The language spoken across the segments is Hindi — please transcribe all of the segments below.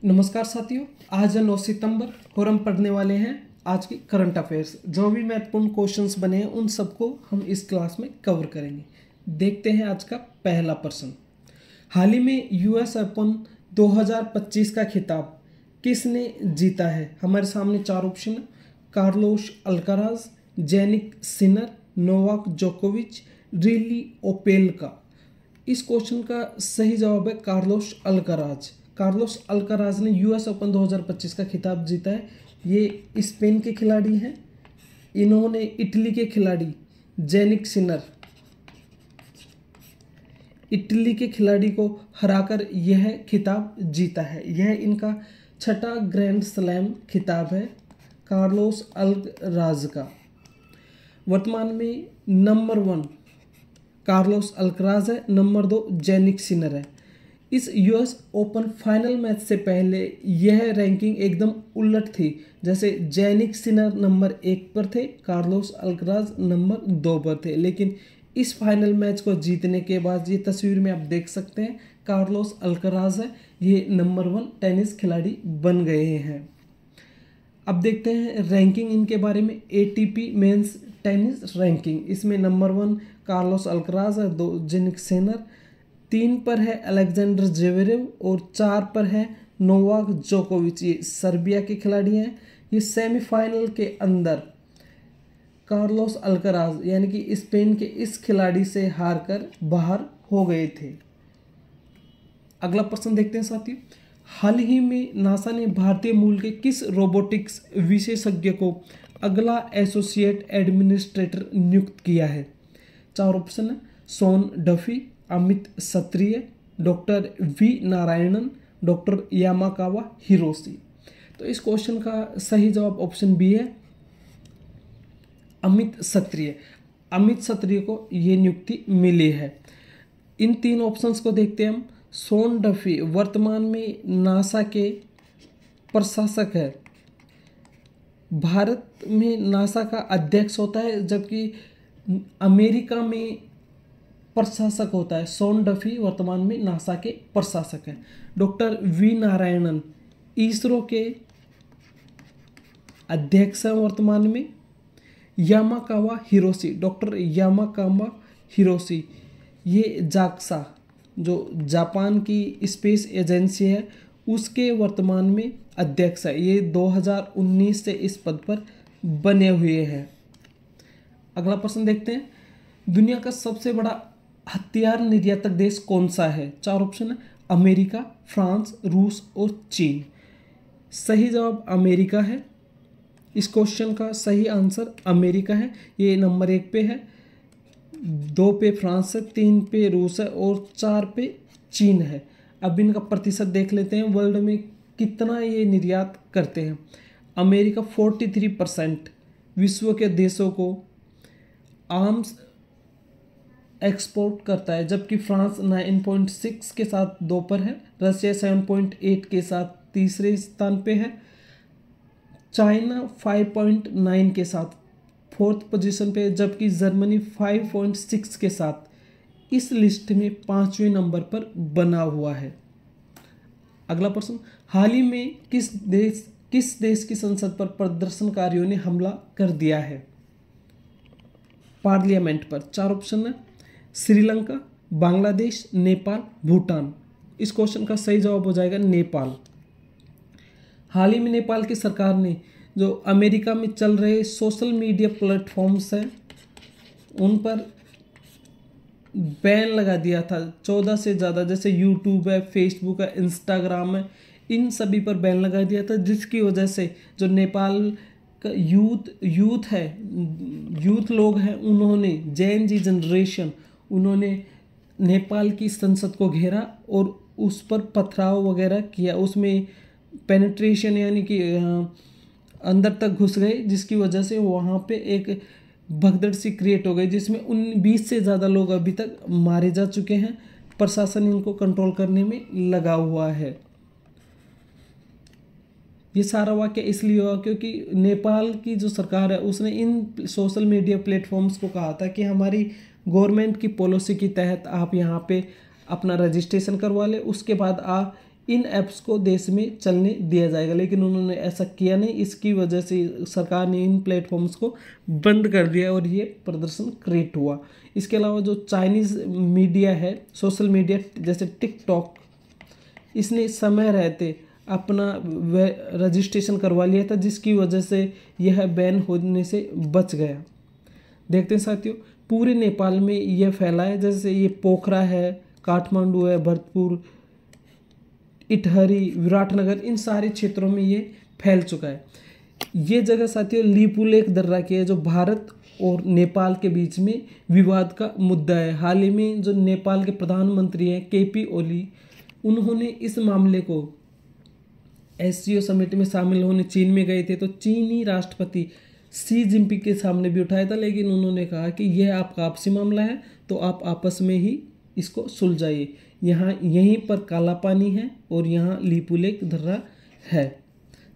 नमस्कार साथियों, आज है 9 सितंबर और हम पढ़ने वाले हैं आज की करंट अफेयर्स। जो भी महत्वपूर्ण क्वेश्चंस बने हैं उन सबको हम इस क्लास में कवर करेंगे। देखते हैं आज का पहला प्रश्न। हाल ही में यूएस ओपन 2025 का खिताब किसने जीता है? हमारे सामने चार ऑप्शन है: Carlos Alcaraz, Jannik Sinner, Novak जोकोविच, रिली ओपेल्का। इस क्वेश्चन का सही जवाब है कार्लोस अल्काराज। कार्लोस अल्काराज ने यूएस ओपन 2025 का खिताब जीता है। ये स्पेन के खिलाड़ी हैं। इन्होंने इटली के खिलाड़ी जेनिक सिनर, इटली के खिलाड़ी को हराकर यह खिताब जीता है। यह इनका छठा ग्रैंड स्लैम खिताब है कार्लोस अल्काराज का। वर्तमान में नंबर 1 कार्लोस अल्काराज है, नंबर 2 जेनिक सिनर है। इस यूएस ओपन फाइनल मैच से पहले यह रैंकिंग एकदम उलट थी। जैसे जेनिक सिनर नंबर 1 पर थे, कार्लोस अल्काराज नंबर 2 पर थे। लेकिन इस फाइनल मैच को जीतने के बाद ये तस्वीर में आप देख सकते हैं कार्लोस अल्काराज है, ये नंबर 1 टेनिस खिलाड़ी बन गए हैं। अब देखते हैं रैंकिंग इनके बारे में। एटीपी मेंस टेनिस रैंकिंग, इसमें नंबर 1 कार्लोस अल्काराज है, 2 जेनिक सिनर, 3 पर है अलेक्जेंडर ज़वेरेव और 4 पर है नोवाक जोकोविच। ये सर्बिया के खिलाड़ी हैं। ये सेमीफाइनल के अंदर कार्लोस अल्काराज यानी कि स्पेन के इस खिलाड़ी से हारकर बाहर हो गए थे। अगला प्रश्न देखते हैं साथियों। हाल ही में नासा ने भारतीय मूल के किस रोबोटिक्स विशेषज्ञ को अगला एसोसिएट एडमिनिस्ट्रेटर नियुक्त किया है? चार ऑप्शन है: Shawn Duffy, Amit Satriya, doctor V Narayanan, doctor Yamakawa Hiroshi. तो इस क्वेश्चन का सही जवाब ऑप्शन बी है, अमित सत्रिय। अमित सत्रिय को ये नियुक्ति मिली है। इन तीन ऑप्शंस को देखते हैं हम। शॉन डफी वर्तमान में नासा के प्रशासक है। भारत में नासा का अध्यक्ष होता है, जबकि अमेरिका में प्रशासक होता है। शॉन डफी वर्तमान में नासा के प्रशासक हैं। डॉक्टर वी नारायणन इसरो के अध्यक्ष हैं वर्तमान में। यामाकावा हिरोशी, डॉक्टर यामाकावा हिरोशी, ये जाक्सा जो जापान की स्पेस एजेंसी है उसके वर्तमान में अध्यक्ष है। ये 2019 से इस पद पर बने हुए हैं। अगला प्रश्न देखते हैं। दुनिया का सबसे बड़ा हथियार निर्यातक देश कौन सा है? चार ऑप्शन है: अमेरिका, फ्रांस, रूस और चीन। सही जवाब अमेरिका है। इस क्वेश्चन का सही आंसर अमेरिका है। ये नंबर 1 पे है, 2 पे फ्रांस है, 3 पे रूस है और 4 पे चीन है। अब इनका प्रतिशत देख लेते हैं। वर्ल्ड में कितना ये निर्यात करते हैं? अमेरिका 43% विश्व के देशों को आर्म्स एक्सपोर्ट करता है, जबकि फ्रांस 9.6 के साथ 2 पर है, रशिया 7.8 के साथ तीसरे स्थान पे है, चाइना 5.9 के साथ 4th पोजीशन पे, जबकि जर्मनी 5.6 के साथ इस लिस्ट में 5वें नंबर पर बना हुआ है। अगला प्रश्न। हाल ही में किस देश की संसद पर प्रदर्शनकारियों ने हमला कर दिया है? पार्लियामेंट पर। चार ऑप्शन है: श्रीलंका, बांग्लादेश, नेपाल, भूटान। इस क्वेश्चन का सही जवाब हो जाएगा नेपाल। हाल ही में नेपाल की सरकार ने जो अमेरिका में चल रहे सोशल मीडिया प्लेटफॉर्म्स हैं उन पर बैन लगा दिया था। 14 से ज़्यादा, जैसे यूट्यूब है, फेसबुक है, इंस्टाग्राम है, इन सभी पर बैन लगा दिया था, जिसकी वजह से जो नेपाल का यूथ लोग हैं उन्होंने, जेन जी जनरेशन, उन्होंने नेपाल की संसद को घेरा और उस पर पथराव वगैरह किया। उसमें पेनिट्रेशन यानी कि अंदर तक घुस गए, जिसकी वजह से वहाँ पे एक भगदड़ सी क्रिएट हो गई, जिसमें 20 से ज़्यादा लोग अभी तक मारे जा चुके हैं। प्रशासन इनको कंट्रोल करने में लगा हुआ है। ये सारा वाक्य इसलिए हुआ क्योंकि नेपाल की जो सरकार है उसने इन सोशल मीडिया प्लेटफॉर्म्स को कहा था कि हमारी गवर्नमेंट की पॉलिसी के तहत आप यहाँ पे अपना रजिस्ट्रेशन करवा लें, उसके बाद आप इन ऐप्स को देश में चलने दिया जाएगा, लेकिन उन्होंने ऐसा किया नहीं। इसकी वजह से सरकार ने इन प्लेटफॉर्म्स को बंद कर दिया और ये प्रदर्शन क्रिएट हुआ। इसके अलावा जो चाइनीज़ मीडिया है, सोशल मीडिया जैसे टिकटॉक, इसने समय रहते अपना रजिस्ट्रेशन करवा लिया था, जिसकी वजह से यह बैन होने से बच गया। देखते हैं साथियों, पूरे नेपाल में यह फैला है, जैसे ये पोखरा है, काठमांडू है, भरतपुर, इटहरी, विराटनगर, इन सारे क्षेत्रों में ये फैल चुका है। ये जगह साथियों लिपुलेख दर्रा की है, जो भारत और नेपाल के बीच में विवाद का मुद्दा है। हाल ही में जो नेपाल के प्रधानमंत्री हैं केपी ओली, उन्होंने इस मामले को एससीओ समिट में शामिल होने चीन में गए थे, तो चीनी राष्ट्रपति शी जिनपिंग के सामने भी उठाया था, लेकिन उन्होंने कहा कि यह आपका आपसी मामला है, तो आप आपस में ही इसको सुलझाइए। यहाँ यहीं पर काला पानी है और यहाँ लिपुलेख दर्रा है।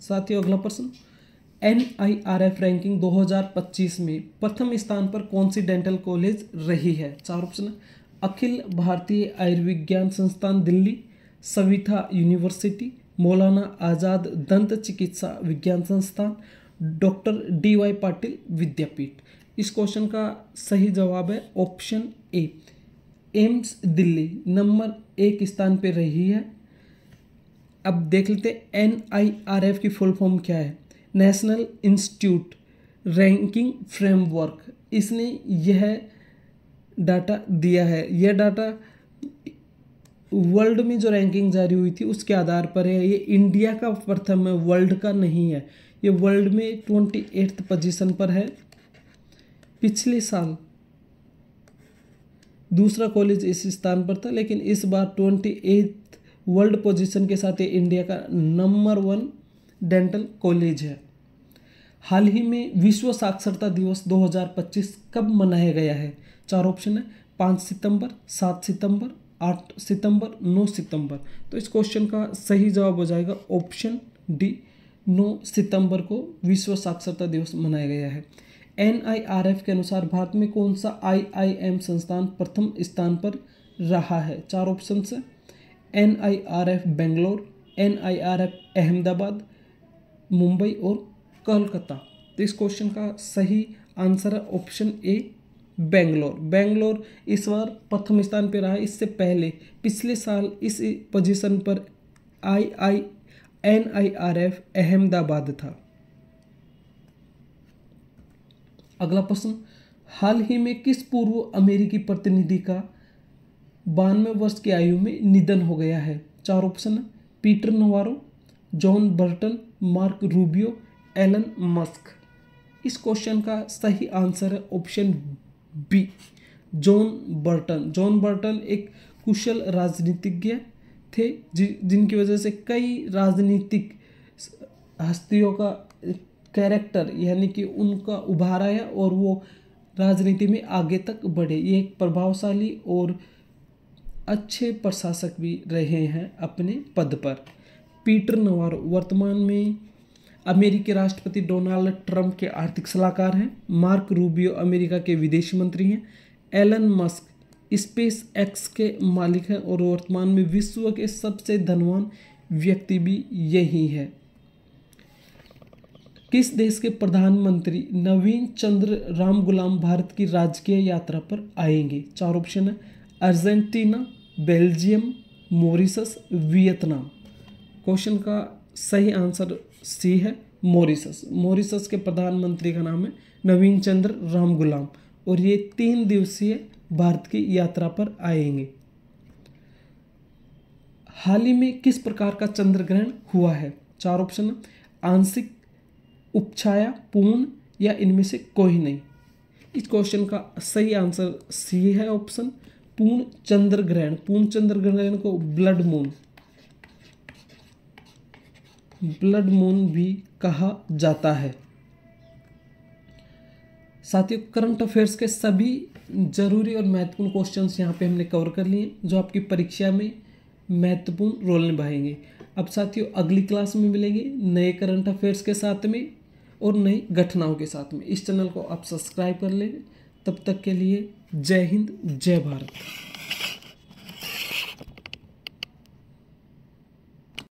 साथियों अगला प्रश्न, NIRF रैंकिंग 2025 में प्रथम स्थान पर कौन सी डेंटल कॉलेज रही है? 4 ऑप्शन, अखिल भारतीय आयुर्विज्ञान संस्थान दिल्ली, सविता यूनिवर्सिटी, मौलाना आज़ाद दंत चिकित्सा विज्ञान संस्थान, डॉक्टर DY पाटिल विद्यापीठ। इस क्वेश्चन का सही जवाब है option A, AIIMS Delhi number 1 स्थान पर रही है। अब देख लेते हैं NIRF की फुल फॉर्म क्या है। नेशनल इंस्टीट्यूट रैंकिंग फ्रेमवर्क, इसने यह डाटा दिया है। यह डाटा वर्ल्ड में जो रैंकिंग जारी हुई थी उसके आधार पर है। ये इंडिया का प्रथम है, वर्ल्ड का नहीं है। ये वर्ल्ड में 28th पोजीशन पर है। पिछले साल दूसरा कॉलेज इस स्थान पर था, लेकिन इस बार 28th वर्ल्ड पोजीशन के साथ ये इंडिया का नंबर 1 डेंटल कॉलेज है। हाल ही में विश्व साक्षरता दिवस 2025 कब मनाया गया है? 4 ऑप्शन है, 5 सितंबर, 7 सितंबर, 8 सितंबर, 9 सितंबर। तो इस क्वेश्चन का सही जवाब हो जाएगा ऑप्शन डी, 9 सितंबर को विश्व साक्षरता दिवस मनाया गया है। NIRF के अनुसार भारत में कौन सा IIM संस्थान प्रथम स्थान पर रहा है? 4 ऑप्शन है, NIRF बेंगलोर, NIRF अहमदाबाद, मुंबई और कोलकाता। तो इस क्वेश्चन का सही आंसर है ऑप्शन ए, बेंगलोर। बेंगलोर इस बार प्रथम स्थान पर रहा है। इससे पहले पिछले साल इस पोजीशन पर NIRF अहमदाबाद था। अगला प्रश्न, हाल ही में किस पूर्व अमेरिकी प्रतिनिधि का 92 वर्ष की आयु में निधन हो गया है? 4 ऑप्शन है, Peter Navarro, John Burton, Mark Rubio, Elon Musk. इस क्वेश्चन का सही आंसर है option B, John Burton. John Burton एक कुशल राजनीतिज्ञ थे, जिनकी वजह से कई राजनीतिक हस्तियों का कैरेक्टर यानी कि उनका उभार आया और वो राजनीति में आगे तक बढ़े। ये एक प्रभावशाली और अच्छे प्रशासक भी रहे हैं अपने पद पर। पीटर नवारो वर्तमान में अमेरिकी राष्ट्रपति डोनाल्ड ट्रंप के आर्थिक सलाहकार हैं। मार्क रूबियो अमेरिका के विदेश मंत्री हैं। एलन मस्क स्पेस एक्स के मालिक हैं और वर्तमान में विश्व के सबसे धनवान व्यक्ति भी यही है। किस देश के प्रधानमंत्री नवीन चंद्र रामगुलाम भारत की राजकीय यात्रा पर आएंगे? 4 ऑप्शन है, Argentina, Belgium, Mauritius, Vietnam. Question का सही आंसर सी है, मॉरिशस। मॉरिशस के प्रधानमंत्री का नाम है नवीन चंद्र रामगुलाम और ये 3 दिवसीय भारत की यात्रा पर आएंगे। हाल ही में किस प्रकार का चंद्र ग्रहण हुआ है? 4 ऑप्शन, आंशिक, उपछाया, पूर्ण या इनमें से कोई नहीं। इस क्वेश्चन का सही आंसर सी है ऑप्शन, पूर्ण चंद्र ग्रहण। पूर्ण चंद्र ग्रहण को ब्लड मून भी कहा जाता है। साथियों करंट अफेयर्स के सभी जरूरी और महत्वपूर्ण क्वेश्चंस यहाँ पे हमने कवर कर लिए, जो आपकी परीक्षा में महत्वपूर्ण रोल निभाएंगे। अब साथियों अगली क्लास में मिलेंगे नए करंट अफेयर्स के साथ में और नई घटनाओं के साथ में। इस चैनल को आप सब्सक्राइब कर लें। तब तक के लिए जय हिंद, जय भारत।